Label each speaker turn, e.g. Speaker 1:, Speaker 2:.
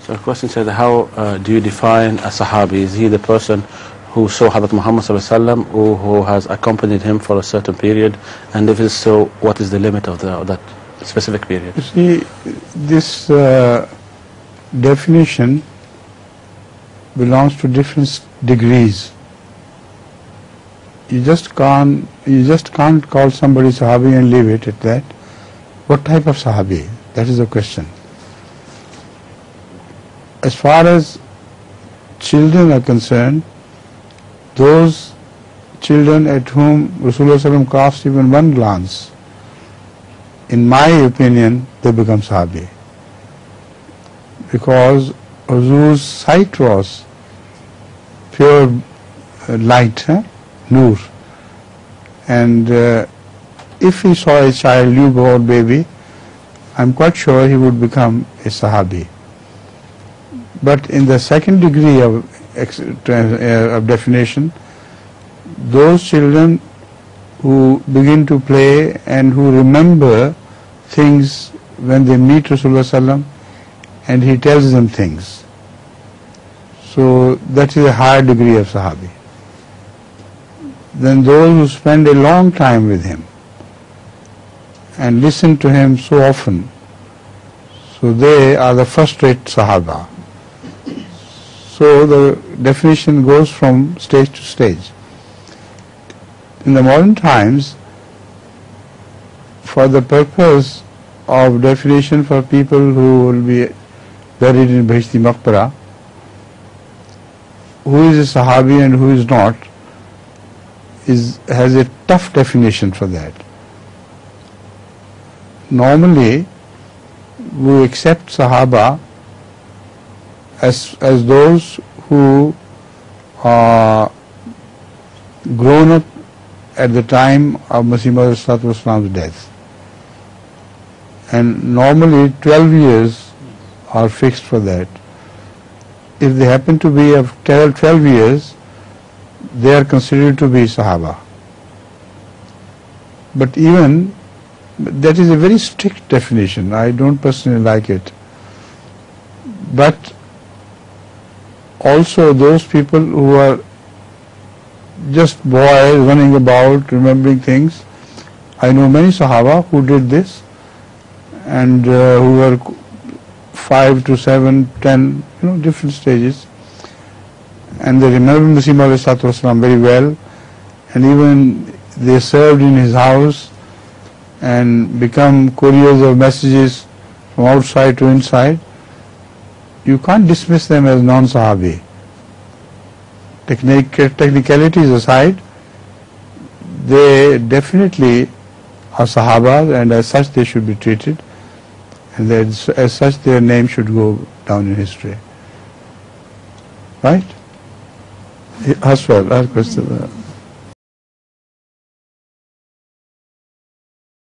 Speaker 1: So the question said, how do you define a Sahabi? Is he the person who saw Hazrat Muhammad sallallahu alaihi wasallam, or who has accompanied him for a certain period? And if it is so, what is the limit of that specific period?
Speaker 2: You see, this definition belongs to different degrees. You just can't call somebody Sahabi and leave it at that. What type of Sahabi? That is the question. As far as children are concerned, those children at whom Rasulullah sallallahu alaihi wasallam casts even one glance, in my opinion, they become Sahabi. Because Huzur's sight was pure light, Noor. And if he saw a child, newborn baby, I'm quite sure he would become a Sahabi. But in the second degree of definition, those children who begin to play and who remember things when they meet Rasulullah sallam and he tells them things, so that is a higher degree of Sahabi. Then those who spend a long time with him and listen to him so often, so they are the first-rate Sahaba. So the definition goes from stage to stage. In the modern times, for the purpose of definition for people who will be buried in Bahishti Maqbara, who is a Sahabi and who is not, has a tough definition for that. Normally, we accept Sahaba as those who are grown up at the time of Masih Maud death. And normally 12 years are fixed for that. If they happen to be of 12 years, they are considered to be Sahaba. But even that is a very strict definition. I don't personally like it. But also those people who are just boys running about remembering things, I know many Sahaba who did this, and who were 5 to 7, 10, different stages, and they remember Masih Maud very well, and even they served in his house and become couriers of messages from outside to inside. You can't dismiss them as non-Sahabi. Technicalities aside, they definitely are Sahabas, and as such they should be treated, and as such their name should go down in history. Right? Aswell, ask question.